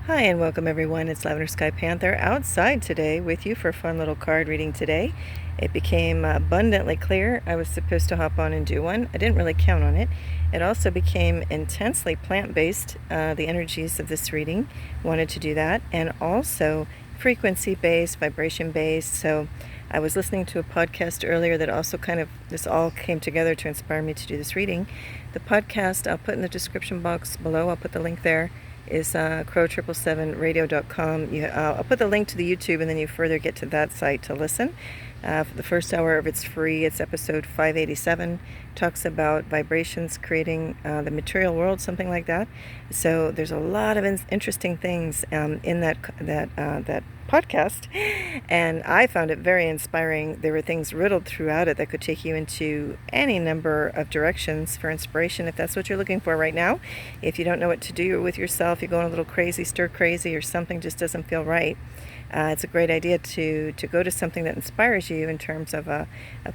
Hi and welcome everyone. It's Lavender Sky Panther outside today with you for a fun little card reading today. It became abundantly clear I was supposed to hop on and do one. I didn't really count on it. It also became intensely plant-based, the energies of this reading. Wanted to do that, and also frequency-based, vibration-based. So I was listening to a podcast earlier that also this all came together to inspire me to do this reading. The podcast I'll put in the description box below. I'll put the link there. Is crow777radio.com. I'll put the link to the YouTube, and then you further get to that site to listen. For the first hour of it's free. It's episode 587. Talks about vibrations creating the material world, something like that. So there's a lot of interesting things in that podcast, and I found it very inspiring. There were things riddled throughout it that could take you into any number of directions for inspiration, if that's what you're looking for right now. If you don't know what to do with yourself, you're going a little crazy, stir crazy, or something just doesn't feel right, it's a great idea to go to something that inspires you in terms of a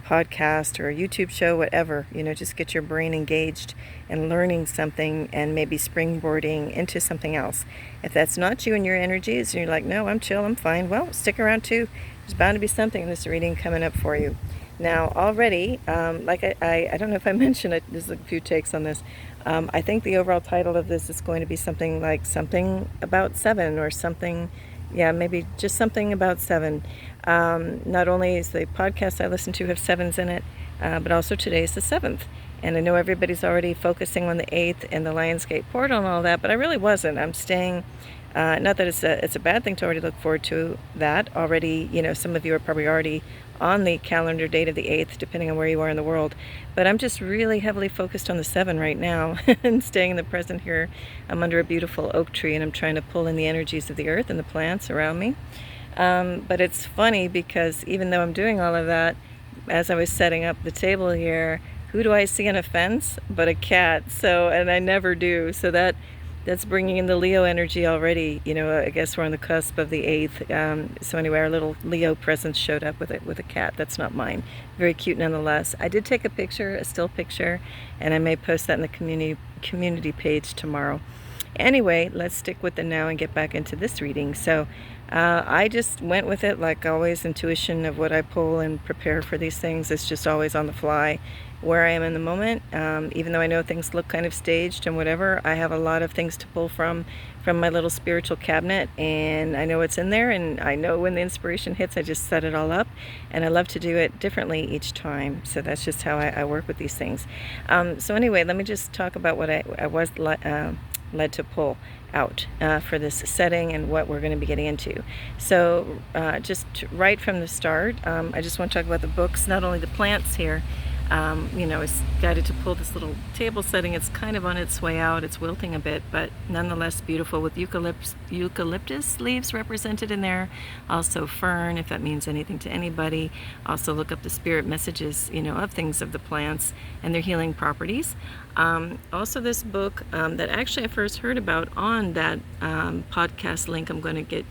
podcast or a YouTube show, whatever. Just get your brain engaged in learning something and maybe springboarding into something else. If that's not you and your energies, and you're like, no, I'm chill, I'm fine, well, stick around too. There's bound to be something in this reading coming up for you. Now, already, like I don't know if I mentioned it, there's a few takes on this. I think the overall title of this is going to be something like something about 7 or something. Yeah, maybe just something about 7. Not only is the podcast I listen to have 7s in it, but also today is the 7th. And I know everybody's already focusing on the 8th and the Lionsgate portal and all that, but I really wasn't. I'm staying, not that it's a bad thing to already look forward to that already. Some of you are probably already on the calendar date of the 8th, depending on where you are in the world. But I'm just really heavily focused on the 7 right now and staying in the present here. I'm under a beautiful oak tree, and I'm trying to pull in the energies of the earth and the plants around me. But it's funny because even though I'm doing all of that, as I was setting up the table here, who do I see on a fence but a cat? And I never do. So that's bringing in the Leo energy already. I guess we're on the cusp of the 8th. So anyway, our little Leo presence showed up with a cat. That's not mine. Very cute nonetheless. I did take a picture, a still picture, and I may post that in the community page tomorrow. Anyway, let's stick with the now and get back into this reading. So I just went with it, like always. Intuition of what I pull and prepare for these things. It's just always on the fly where I am in the moment. Even though I know things look kind of staged and whatever, I have a lot of things to pull from my little spiritual cabinet, and I know what's in there, and I know when the inspiration hits, I just set it all up, and I love to do it differently each time. So that's just how I work with these things. So anyway, let me just talk about what I was led to pull out for this setting and what we're going to be getting into. So just right from the start, I just want to talk about the books, not only the plants here. It's guided to pull this little table setting. It's kind of on its way out. It's wilting a bit, but nonetheless beautiful, with eucalyptus leaves represented in there. Also fern, if that means anything to anybody. Also look up the spirit messages, of things of the plants and their healing properties. Also this book that actually I first heard about on that podcast link I'm going to get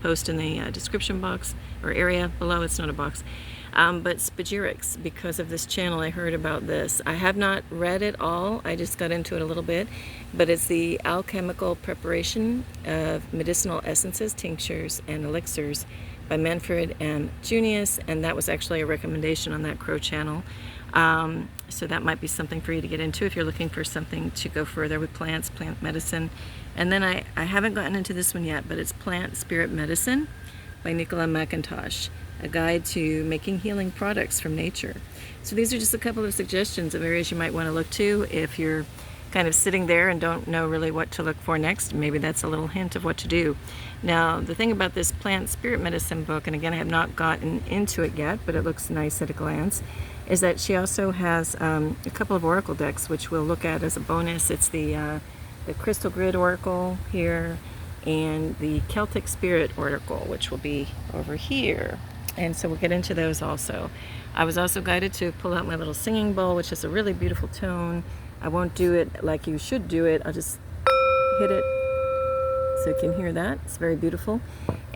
post in the description box or area below. It's not a box. But Spagyrics, because of this channel, I heard about this. I have not read it all. I just got into it a little bit. But it's the alchemical preparation of medicinal essences, tinctures, and elixirs by Manfred and Junius. And that was actually a recommendation on that Crow channel. So that might be something for you to get into if you're looking for something to go further with plants, plant medicine. And then I haven't gotten into this one yet, but it's Plant Spirit Medicine by Nicola McIntosh. A guide to making healing products from nature. So these are just a couple of suggestions of areas you might want to look to if you're kind of sitting there and don't know really what to look for next. Maybe that's a little hint of what to do. Now, the thing about this Plant Spirit Medicine book, and again, I have not gotten into it yet, but it looks nice at a glance, is that she also has a couple of oracle decks, which we'll look at as a bonus. It's the Crystal Grid Oracle here, and the Celtic Spirit Oracle, which will be over here. And so we'll get into those also. I was also guided to pull out my little singing bowl, which is a really beautiful tone. I won't do it like you should do it. I'll just hit it so you can hear that. It's very beautiful.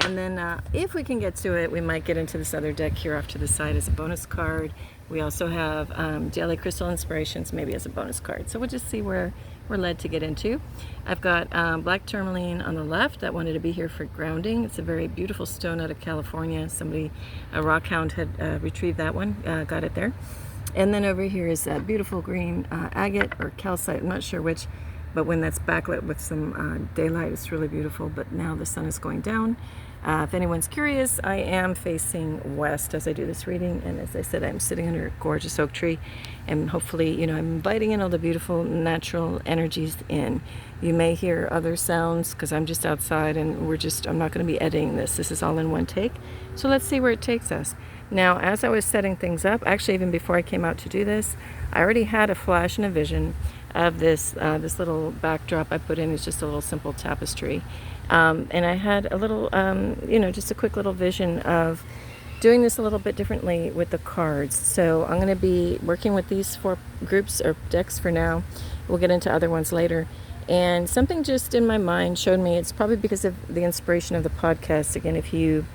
And then if we can get to it, we might get into this other deck here off to the side as a bonus card. We also have Daily Crystal Inspirations maybe as a bonus card. So we'll just see where we're led to get into. I've got black tourmaline on the left that wanted to be here for grounding. It's a very beautiful stone out of California. Somebody, a rock hound, had retrieved that one, got it there. And then over here is that beautiful green agate or calcite, I'm not sure which, but when that's backlit with some daylight, it's really beautiful. But now the sun is going down. If anyone's curious, I am facing west as I do this reading, and as I said, I'm sitting under a gorgeous oak tree, and hopefully, you know, I'm inviting in all the beautiful natural energies in. You may hear other sounds because I'm just outside, and I'm not going to be editing this. This is all in one take. So let's see where it takes us. Now, as I was setting things up, actually even before I came out to do this, I already had a flash and a vision of this little backdrop I put in. It's just a little simple tapestry. And I had a little, you know, just a quick little vision of doing this a little bit differently with the cards. So I'm going to be working with these 4 groups or decks for now. We'll get into other ones later. And something just in my mind showed me, it's probably because of the inspiration of the podcast. Again, if you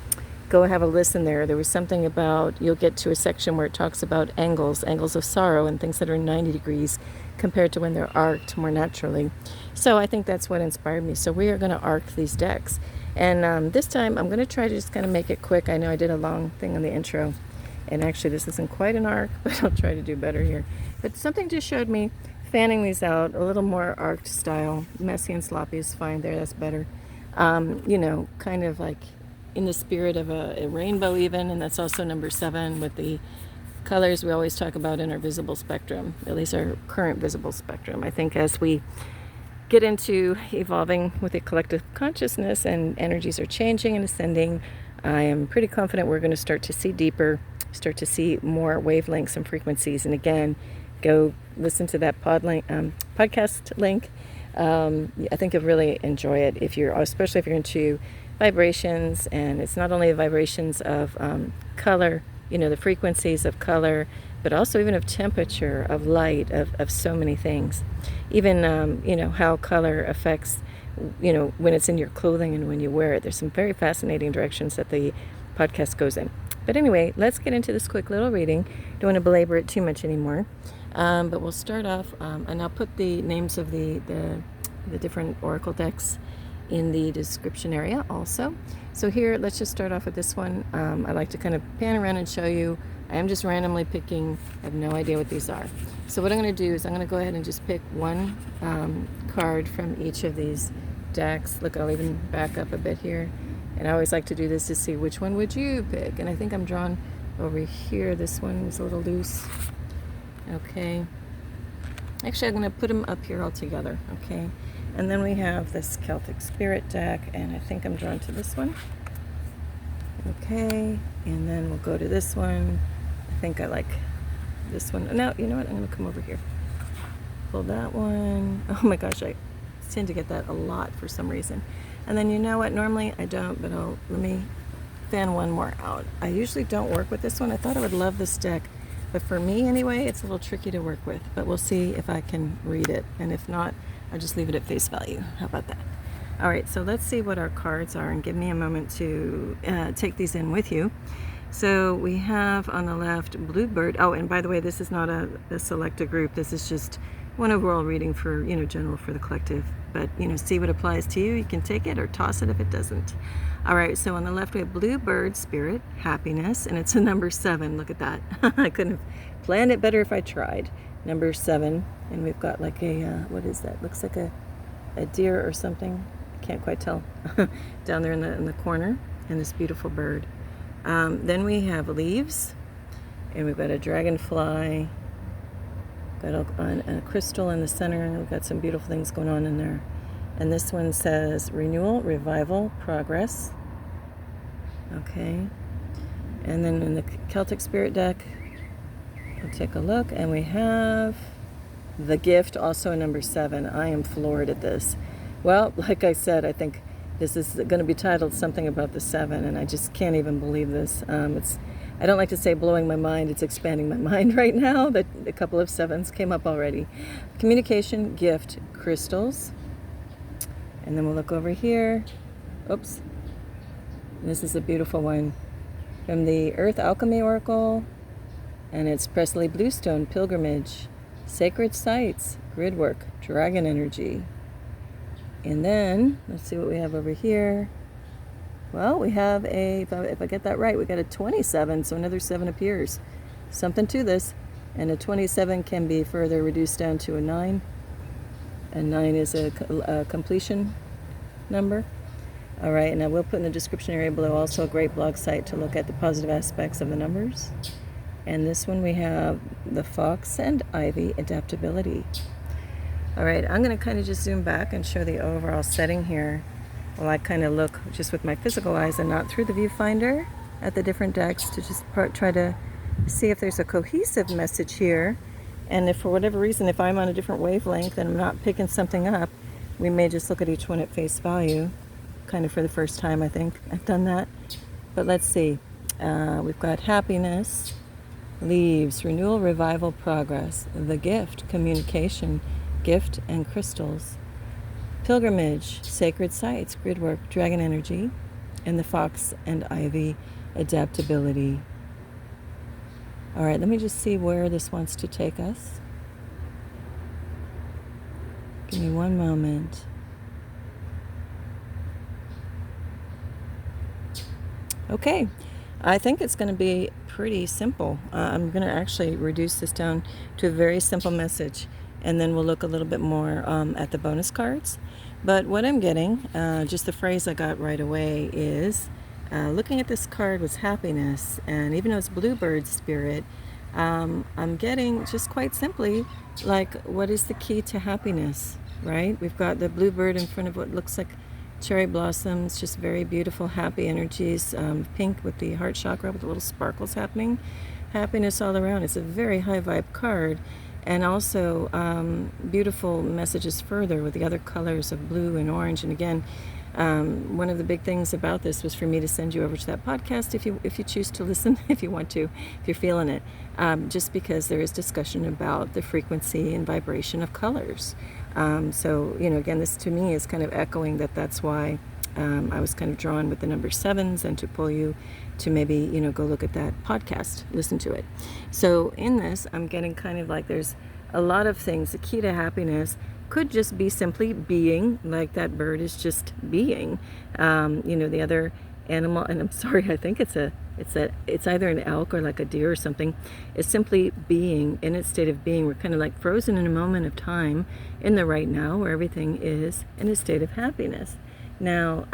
go have a listen there was something about, you'll get to a section where it talks about angles of sorrow and things that are 90 degrees compared to when they're arced more naturally. So I think that's what inspired me. So we are going to arc these decks. And this time I'm going to try to just kind of make it quick. I know I did a long thing on the intro, and actually this isn't quite an arc, but I'll try to do better here. But something just showed me fanning these out a little more arced style. Messy and sloppy is fine there, that's better. You know, kind of like in the spirit of a rainbow even, and that's also number 7 with the colors we always talk about in our visible spectrum, at least our current visible spectrum. I think as we get into evolving with a collective consciousness and energies are changing and ascending, I am pretty confident we're going to start to see deeper, start to see more wavelengths and frequencies. And again, go listen to that podcast link. I think you'll really enjoy it especially if you're into vibrations. And it's not only the vibrations of color, you know, the frequencies of color, but also even of temperature, of light, of so many things. Even, you know, how color affects, you know, when it's in your clothing and when you wear it. There's some very fascinating directions that the podcast goes in. But anyway, let's get into this quick little reading. Don't want to belabor it too much anymore. But we'll start off, and I'll put the names of the different oracle decks in the description area also. So here, let's just start off with this one. I like to kind of pan around and show you. I am just randomly picking. I have no idea what these are. So what I'm going to do is I'm going to go ahead and just pick one card from each of these decks. Look, I'll even back up a bit here. And I always like to do this to see which one would you pick. And I think I'm drawn over here. This one is a little loose. Okay. Actually, I'm going to put them up here all together. Okay. And then we have this Celtic Spirit deck, and I think I'm drawn to this one. Okay, and then we'll go to this one. I think I like this one. No, you know what? I'm going to come over here. Pull that one. Oh my gosh, I tend to get that a lot for some reason. And then you know what? Normally I don't, but let me fan one more out. I usually don't work with this one. I thought I would love this deck, but for me anyway, it's a little tricky to work with. But we'll see if I can read it, and if not, I'll just leave it at face value. How about that? All right, so let's see what our cards are, and give me a moment to take these in with you. So we have on the left Bluebird. Oh, and by the way, this is not a selected group. This is just one overall reading for, you know, general for the collective. But, you know, see what applies to you. You can take it or toss it if it doesn't. All right, so on the left we have Bluebird Spirit, Happiness, and it's a number 7. Look at that. I couldn't have planned it better if I tried. Number 7, and we've got like a, what is that? Looks like a deer or something. I can't quite tell. Down there in the corner, and this beautiful bird. Then we have Leaves, and we've got a dragonfly. Got a crystal in the center. We've got some beautiful things going on in there. And this one says Renewal, Revival, Progress. Okay. And then in the Celtic Spirit deck, we'll take a look, and we have the Gift, also a number 7. I am floored at this. Well, like I said, I think this is going to be titled something about the 7, and I just can't even believe this. I don't like to say blowing my mind. It's expanding my mind right now that a couple of 7s came up already. Communication, Gift, Crystals. And then we'll look over here. Oops. And this is a beautiful one from the Earth Alchemy Oracle. And it's Presley Bluestone, Pilgrimage. Sacred sites, grid work, dragon energy. And then, let's see what we have over here. Well, we have if I get that right, we got a 27, so another 7 appears. Something to this. And a 27 can be further reduced down to a 9. A 9 is a completion number. All right, and I will put in the description area below also a great blog site to look at the positive aspects of the numbers. And this one we have the fox and ivy adaptability. All right, I'm going to kind of just zoom back and show the overall setting here while I kind of look just with my physical eyes and not through the viewfinder at the different decks to just try to see if there's a cohesive message here. And if for whatever reason, if I'm on a different wavelength and I'm not picking something up, we may just look at each one at face value. Kind of for the first time, I think I've done that. But let's see. We've got happiness, leaves, renewal, revival, progress, the gift, communication, gift and crystals, pilgrimage, sacred sites, grid work, dragon energy, and the fox and ivy adaptability. All right, let me just see where this wants to take us. Give me one moment. Okay, I think it's going to be pretty simple. I'm going to actually reduce this down to a very simple message, and then we'll look a little bit more at the bonus cards. But what I'm getting, just the phrase I got right away is, looking at this card was happiness, and even though it's bluebird spirit, I'm getting just quite simply, like, what is the key to happiness, right? We've got the bluebird in front of what looks like cherry blossoms, just very beautiful, happy energies, pink with the heart chakra with the little sparkles happening. Happiness all around. It's a very high vibe card. And also beautiful messages further with the other colors of blue and orange. And again, one of the big things about this was for me to send you over to that podcast if you choose to listen, if you want to, if you're feeling it, just because there is discussion about the frequency and vibration of colors. So, again, this to me is kind of echoing that's why I was kind of drawn with the number 7s and to pull you to maybe, go look at that podcast, listen to it. So in this, I'm getting kind of like there's a lot of things. The key to happiness could just be simply being, like that bird is just being. The other animal, and I'm sorry, I think it's either an elk or like a deer or something, is simply being in its state of being. We're kind of like frozen in a moment of time in the right now where everything is in a state of happiness. Now,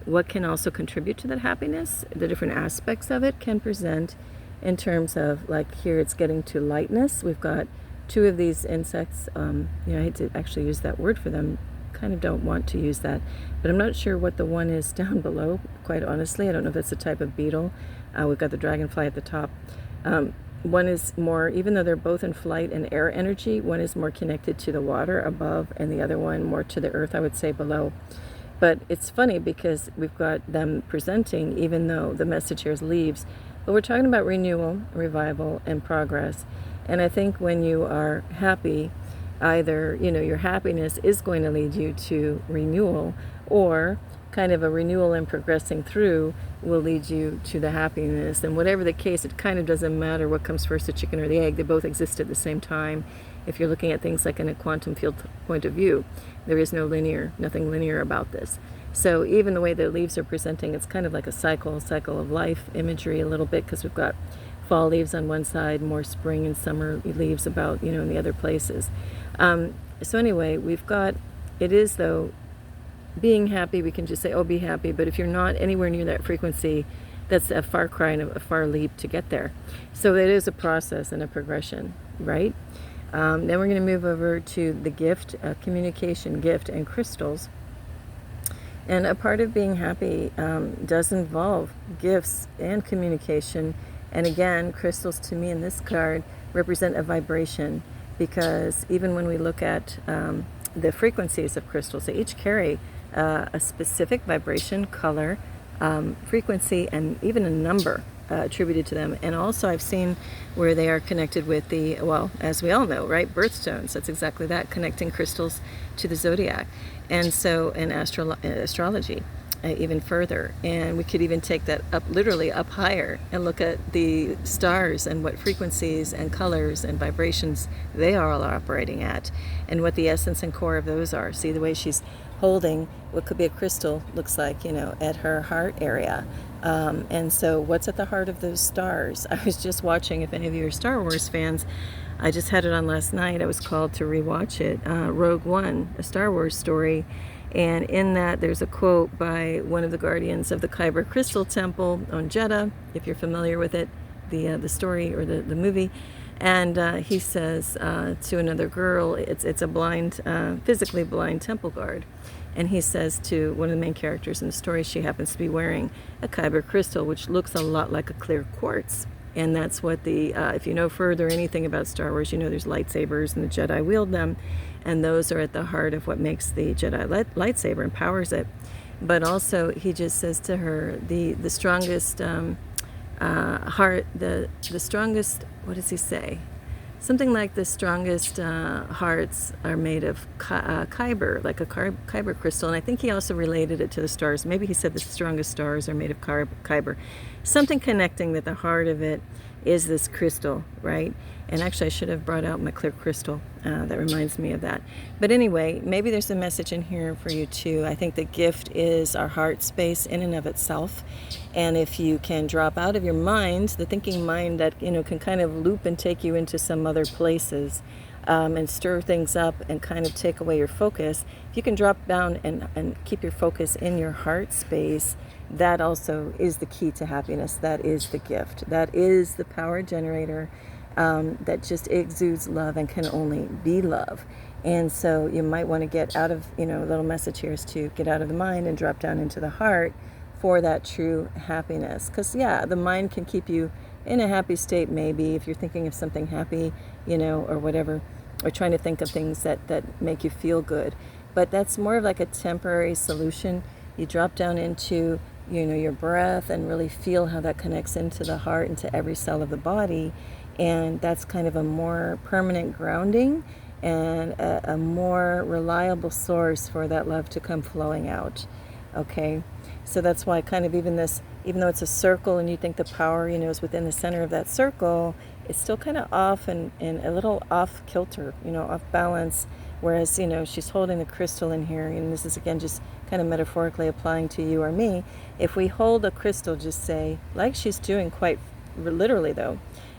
what can also contribute to that happiness? The different aspects of it can present in terms of, like here it's getting to lightness. We've got 2 of these insects. I hate to actually use that word for them. Kind of don't want to use that. But I'm not sure what the one is down below, quite honestly. I don't know if that's a type of beetle. We've got the dragonfly at the top. One is more, even though they're both in flight and air energy, one is more connected to the water above and the other one more to the earth, I would say, below. But it's funny because we've got them presenting, even though the message here is leaves, but we're talking about renewal, revival, and progress. And I think when you are happy, either, your happiness is going to lead you to renewal, or kind of a renewal and progressing through will lead you to the happiness. And whatever the case, it kind of doesn't matter what comes first, the chicken or the egg. They both exist at the same time. If you're looking at things like in a quantum field point of view, there is nothing linear about this. So even the way the leaves are presenting, it's kind of like a cycle of life imagery a little bit, because we've got fall leaves on one side, more spring and summer leaves about, in the other places. So anyway, it is though, being happy, we can just say, oh, be happy. But if you're not anywhere near that frequency, that's a far cry and a far leap to get there. So it is a process and a progression, right? Then we're going to move over to the gift, communication, gift, and crystals. And a part of being happy does involve gifts and communication. And again, crystals to me in this card represent a vibration, because even when we look at the frequencies of crystals, they each carry a specific vibration, color, frequency, and even a number attributed to them. And also I've seen where they are connected with as we all know, right, birthstones. That's exactly that, connecting crystals to the zodiac. And so in astrology. even further. And we could even take that up, literally up higher, and look at the stars and what frequencies and colors and vibrations they are all operating at, and what the essence and core of those are. See the way she's holding what could be a crystal, looks like, at her heart area. And so what's at the heart of those stars? I was just watching, if any of you are Star Wars fans, I just had it on last night. I was called to rewatch it, Rogue One, a Star Wars story. And in that, there's a quote by one of the guardians of the Kyber Crystal Temple on Jeddah, if you're familiar with it, the story or the movie. And he says to another girl, it's a blind, physically blind temple guard. And he says to one of the main characters in the story, she happens to be wearing a Kyber crystal, which looks a lot like a clear quartz. And that's what if you know further anything about Star Wars, there's lightsabers and the Jedi wield them. And those are at the heart of what makes the Jedi lightsaber and powers it. But also, he just says to her, the strongest heart, the strongest, what does he say? Something like the strongest hearts are made of kyber, like a kyber crystal. And I think he also related it to the stars. Maybe he said the strongest stars are made of kyber. Something connecting that the heart of it is this crystal, right? And actually, I should have brought out my clear crystal. That reminds me of that. But anyway, maybe there's a message in here for you too. I think the gift is our heart space in and of itself. And if you can drop out of your mind, the thinking mind that can kind of loop and take you into some other places, and stir things up and kind of take away your focus, if you can drop down and keep your focus in your heart space, that also is the key to happiness. That is the gift. That is the power generator that just exudes love and can only be love. And so you might want to get out of, a little message here is to get out of the mind and drop down into the heart for that true happiness. Because, the mind can keep you in a happy state, maybe, if you're thinking of something happy, or whatever, or trying to think of things that make you feel good. But that's more of like a temporary solution. You drop down into, your breath and really feel how that connects into the heart, into every cell of the body. And that's kind of a more permanent grounding and a more reliable source for that love to come flowing out. Okay, so that's why kind of even though it's a circle and you think the power, is within the center of that circle, it's still kind of off and a little off kilter, off balance. Whereas, she's holding the crystal in here, and this is again just kind of metaphorically applying to you or me. If we hold a crystal, just say, like she's doing quite literally though,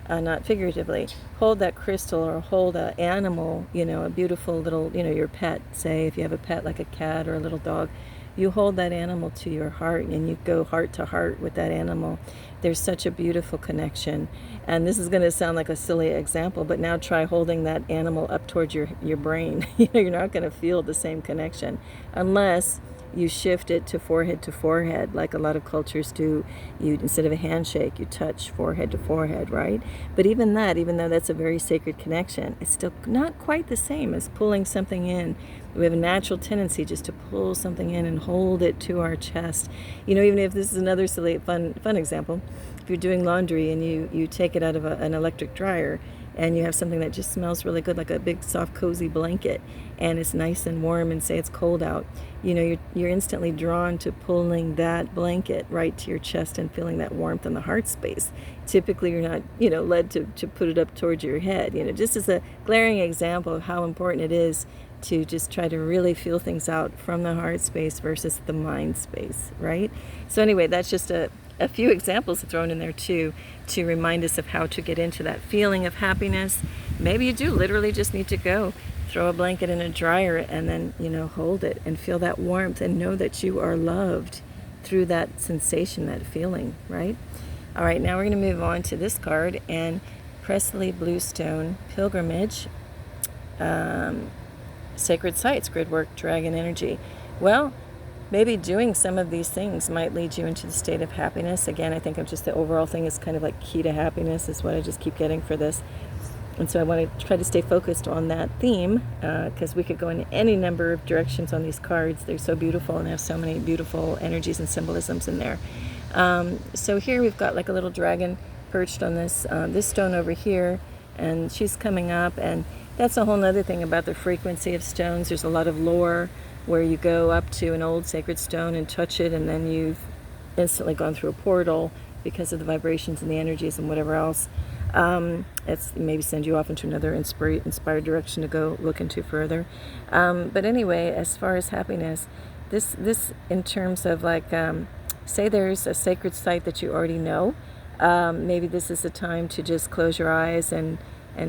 not figuratively, hold that crystal or hold an animal, a beautiful little, your pet, say if you have a pet like a cat or a little dog, you hold that animal to your heart and you go heart to heart with that animal. There's such a beautiful connection. And this is going to sound like a silly example, but now try holding that animal up towards your brain. You're not going to feel the same connection unless you shift it to forehead, like a lot of cultures do. You, instead of a handshake, you touch forehead to forehead, right? But even though that's a very sacred connection, it's still not quite the same as pulling something in. We have a natural tendency just to pull something in and hold it to our chest. Even if this is another silly, fun example, if you're doing laundry and you take it out of an electric dryer, and you have something that just smells really good, like a big, soft, cozy blanket, and it's nice and warm, and say it's cold out, you're instantly drawn to pulling that blanket right to your chest and feeling that warmth in the heart space. Typically, you're not, led to put it up towards your head. Just as a glaring example of how important it is to just try to really feel things out from the heart space versus the mind space, right? So anyway, that's just a few examples thrown in there too, to remind us of how to get into that feeling of happiness. Maybe you do literally just need to go throw a blanket in a dryer and then, hold it and feel that warmth and know that you are loved through that sensation, that feeling, right? All right, now we're going to move on to this card, and Presley Bluestone Pilgrimage, Sacred Sites, Grid Work, Dragon Energy. Well, maybe doing some of these things might lead you into the state of happiness. Again, I think the overall thing is kind of like key to happiness is what I just keep getting for this. And so I want to try to stay focused on that theme, because we could go in any number of directions on these cards. They're so beautiful and have so many beautiful energies and symbolisms in there. So here we've got like a little dragon perched on this stone over here, and she's coming up, and that's a whole other thing about the frequency of stones. There's a lot of lore where you go up to an old sacred stone and touch it, and then you've instantly gone through a portal because of the vibrations and the energies and whatever else. It's maybe send you off into another inspired direction to go look into further. But anyway, as far as happiness, this in terms of like, say there's a sacred site that you already know. Maybe this is the time to just close your eyes and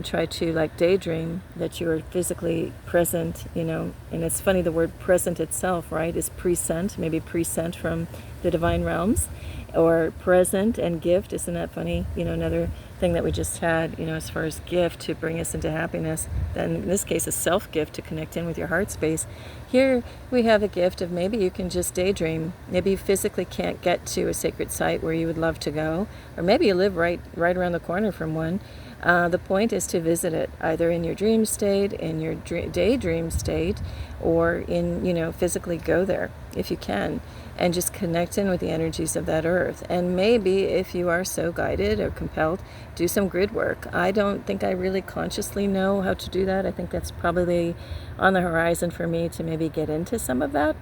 try to like daydream that you are physically present, and it's funny, the word present itself, right, is present, maybe present from the divine realms, or present and gift. Isn't that funny? Another thing that we just had, as far as gift to bring us into happiness, then in this case a self-gift to connect in with your heart space. Here we have a gift of maybe you can just daydream. Maybe you physically can't get to a sacred site where you would love to go, or maybe you live right around the corner from one. The point is to visit it, either in your dream state, in your daydream state, or in, physically go there if you can, and just connect in with the energies of that earth. And maybe if you are so guided or compelled, do some grid work. I don't think I really consciously know how to do that. I think that's probably on the horizon for me to maybe get into some of that.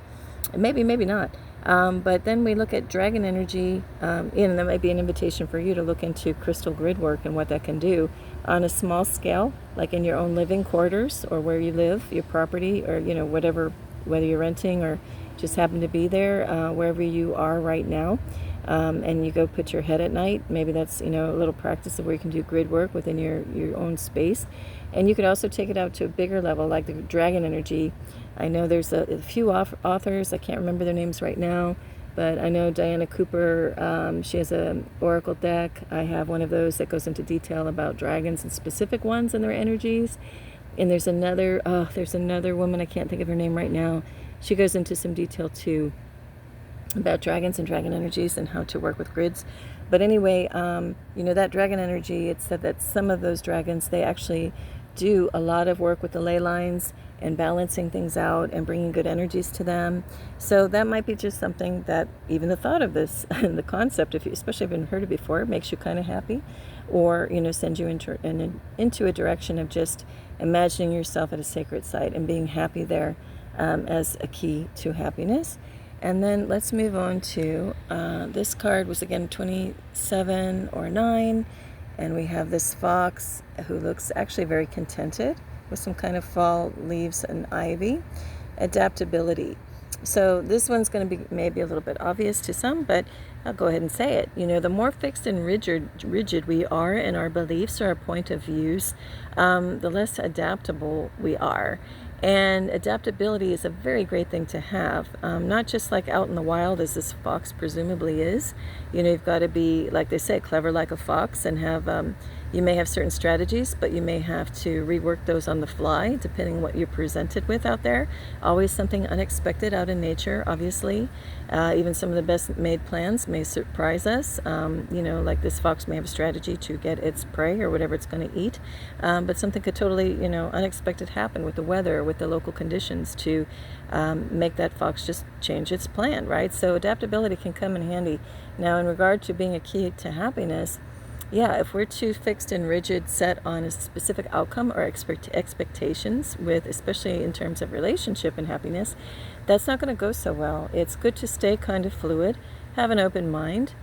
Maybe not. But then we look at dragon energy, and that might be an invitation for you to look into crystal grid work and what that can do on a small scale, like in your own living quarters or where you live, your property, or whatever, whether you're renting or just happen to be there, wherever you are right now, and you go put your head at night. Maybe that's a little practice of where you can do grid work within your own space. And you could also take it out to a bigger level, like the dragon energy. I know there's a few authors, I can't remember their names right now, but I know Diana Cooper, she has an oracle deck. I have one of those that goes into detail about dragons and specific ones and their energies. And there's another woman, I can't think of her name right now. She goes into some detail too about dragons and dragon energies and how to work with grids. But anyway, that dragon energy, it's said that some of those dragons, they actually do a lot of work with the ley lines and balancing things out and bringing good energies to them. So that might be just something that even the thought of this and the concept, especially if you haven't heard it before, makes you kind of happy, or send you into a direction of just imagining yourself at a sacred site and being happy there, as a key to happiness. And then let's move on to this card was again 27 or 9, and we have this fox who looks actually very contented with some kind of fall leaves and ivy. Adaptability. So this one's going to be maybe a little bit obvious to some, but I'll go ahead and say it. The more fixed and rigid we are in our beliefs or our point of views, the less adaptable we are. And adaptability is a very great thing to have, not just like out in the wild as this fox presumably is. You've got to be, like they say, clever like a fox, and have you may have certain strategies, but you may have to rework those on the fly depending on what you're presented with out there. Always something unexpected out in nature, obviously. Even some of the best made plans may surprise us. Like this fox may have a strategy to get its prey or whatever it's going to eat, but something could totally unexpected happen with the weather, with the local conditions, to make that fox just change its plan, right? So adaptability can come in handy. Now, in regard to being a key to happiness, if we're too fixed and rigid, set on a specific outcome or expectations, especially in terms of relationship and happiness, that's not going to go so well. It's good to stay kind of fluid, have an open mind,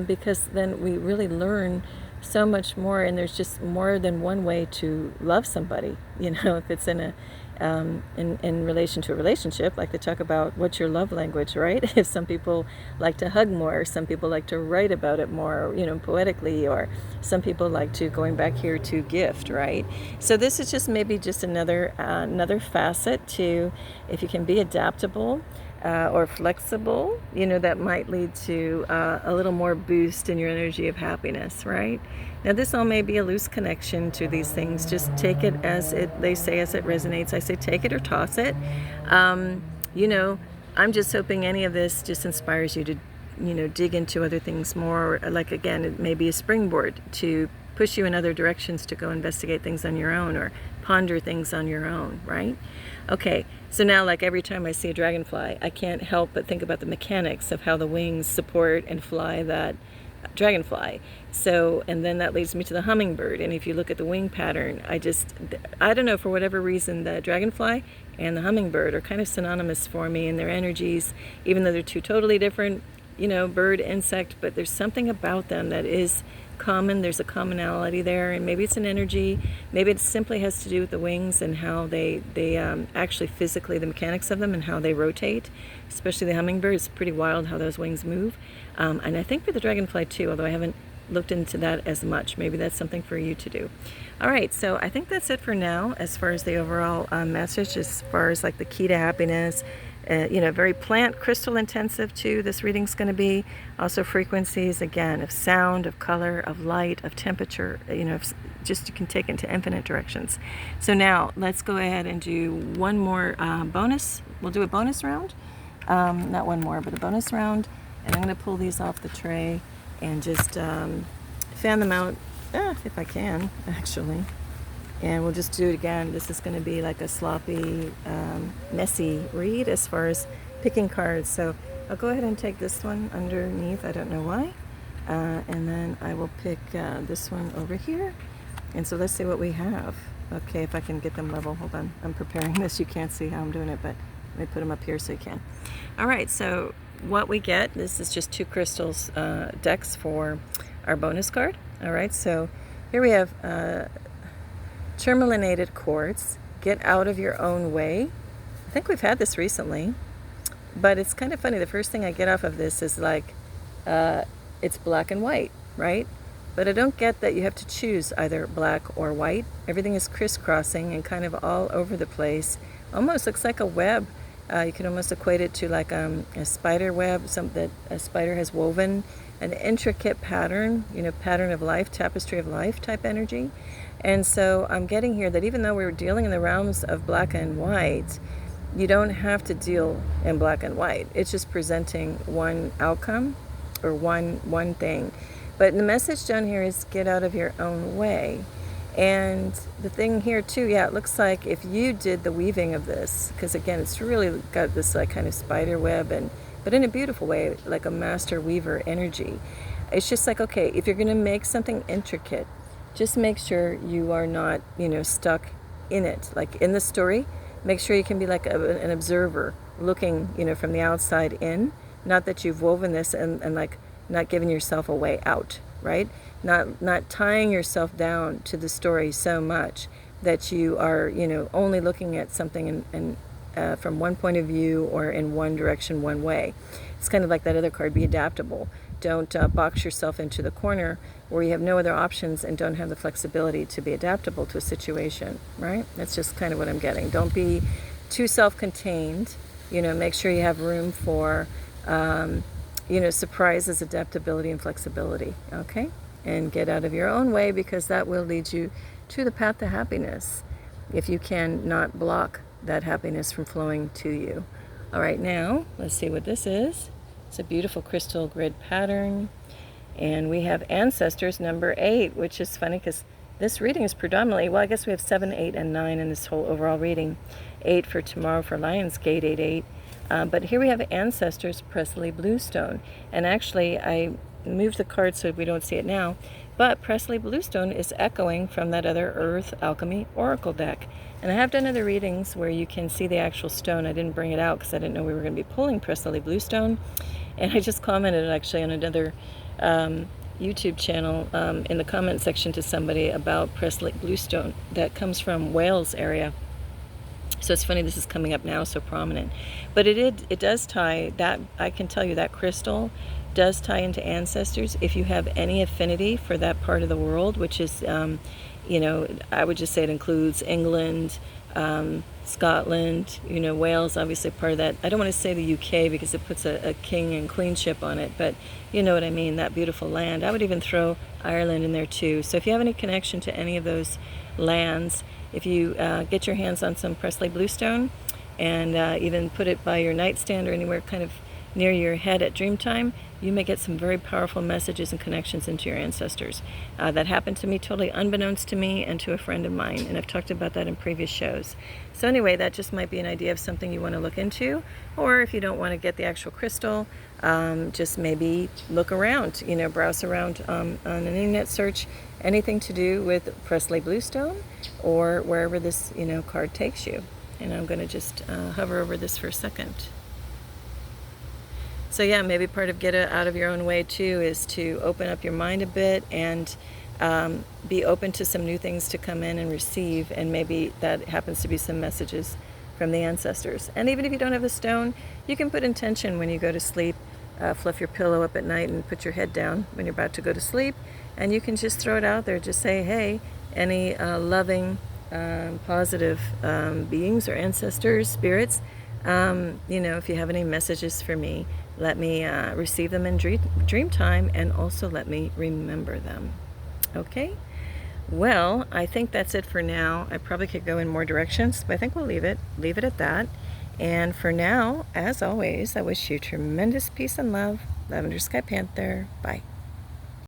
because then we really learn so much more, and there's just more than one way to love somebody. If it's in relation to a relationship, like they talk about what's your love language, right? If some people like to hug more, some people like to write about it more, poetically, or some people like to, going back here to gift, right? So this is just maybe just another facet to, if you can be adaptable, or flexible, that might lead to a little more boost in your energy of happiness, right? Now, this all may be a loose connection to these things. Just take it as they say, as it resonates. I say take it or toss it. I'm just hoping any of this just inspires you to, dig into other things more. Like, again, it may be a springboard to push you in other directions to go investigate things on your own or ponder things on your own, right? Okay, so now, like every time I see a dragonfly, I can't help but think about the mechanics of how the wings support and fly that dragonfly. So, and then that leads me to the hummingbird. And if you look at the wing pattern, I don't know, for whatever reason, the dragonfly and the hummingbird are kind of synonymous for me in their energies, even though they're two totally different, bird, insect, but there's something about them that is common. There's a commonality there, and maybe it's an energy, maybe it simply has to do with the wings and how they actually physically, the mechanics of them and how they rotate, especially the hummingbird. It's pretty wild how those wings move, and I think for the dragonfly too, although I haven't looked into that as much. Maybe that's something for you to do. All right, so I think that's it for now as far as the overall message, as far as like the key to happiness. Very plant crystal intensive too, this reading's going to be. Also frequencies, again, of sound, of color, of light, of temperature, just you can take into infinite directions. So now let's go ahead and do one more bonus. We'll do a bonus round. Not one more, but a bonus round. And I'm going to pull these off the tray and just fan them out, if I can, actually. And we'll just do it again. This is going to be like a sloppy, messy read as far as picking cards. So I'll go ahead and take this one underneath. I don't know why. And then I will pick this one over here. And so let's see what we have. Okay, if I can get them level. Hold on. I'm preparing this. You can't see how I'm doing it, but let me put them up here so you can. All right, so what we get, this is just two crystals decks for our bonus card. All right, so here we have tourmalinated quartz. Get out of your own way. I think we've had this recently, but it's kind of funny. The first thing I get off of this is like it's black and white, right? But I don't get that you have to choose either black or white. Everything is crisscrossing and kind of all over the place. Almost looks like a web. You can almost equate it to like a spider web, something that a spider has woven, an intricate pattern, pattern of life, tapestry of life type energy. And so I'm getting here that even though we're dealing in the realms of black and white, you don't have to deal in black and white. It's just presenting one outcome or one thing. But the message down here is get out of your own way. And the thing here too, it looks like if you did the weaving of this, because again, it's really got this like kind of spider web, but in a beautiful way, like a master weaver energy. It's just like, okay, if you're going to make something intricate, just make sure you are not, stuck in it. Like in the story, make sure you can be like an observer looking, from the outside in. Not that you've woven this and like not giving yourself a way out, right? Not tying yourself down to the story so much that you are, only looking at something and from one point of view or in one direction, one way. It's kind of like that other card, be adaptable. Don't box yourself into the corner where you have no other options and don't have the flexibility to be adaptable to a situation, right? That's just kind of what I'm getting. Don't be too self-contained. Make sure you have room for, surprises, adaptability, and flexibility, okay? And get out of your own way, because that will lead you to the path to happiness if you can not block that happiness from flowing to you. All right, now let's see what this is. It's a beautiful crystal grid pattern, and we have ancestors number 8, which is funny because this reading is predominantly, well, I guess we have 7, 8, and 9 in this whole overall reading. 8 for tomorrow for Lionsgate, 8, 8. But here we have ancestors, Presley Bluestone, and actually I moved the card so we don't see it now, but Presley Bluestone is echoing from that other Earth Alchemy Oracle deck. And I have done other readings where you can see the actual stone. I didn't bring it out because I didn't know we were going to be pulling Presley Bluestone. And I just commented actually on another YouTube channel in the comment section to somebody about Presley Bluestone that comes from Wales area. So it's funny this is coming up now so prominent. But it does tie, that I can tell you that crystal does tie into ancestors. If you have any affinity for that part of the world, which is, I would just say it includes England, Scotland, Wales, obviously part of that. I don't want to say the UK because it puts a king and queenship on it, but you know what I mean, that beautiful land. I would even throw Ireland in there too. So if you have any connection to any of those lands, if you get your hands on some Presley Bluestone and even put it by your nightstand or anywhere kind of near your head at dream time, you may get some very powerful messages and connections into your ancestors. That happened to me totally unbeknownst to me and to a friend of mine, and I've talked about that in previous shows. So anyway, that just might be an idea of something you want to look into, or if you don't want to get the actual crystal, just maybe look around, browse around on an internet search, anything to do with Presley Bluestone or wherever this, card takes you. And I'm going to just hover over this for a second. So yeah, maybe part of get out of your own way too is to open up your mind a bit and be open to some new things to come in and receive, and maybe that happens to be some messages from the ancestors. And even if you don't have a stone, you can put intention when you go to sleep. Fluff your pillow up at night and put your head down when you're about to go to sleep, and you can just throw it out there. Just say, hey, any loving, positive beings or ancestors, spirits, if you have any messages for me, let me receive them in dream time, and also let me remember them. Okay? Well, I think that's it for now. I probably could go in more directions, but I think we'll leave it at that. And for now, as always, I wish you tremendous peace and love. Lavender Sky Panther. Bye.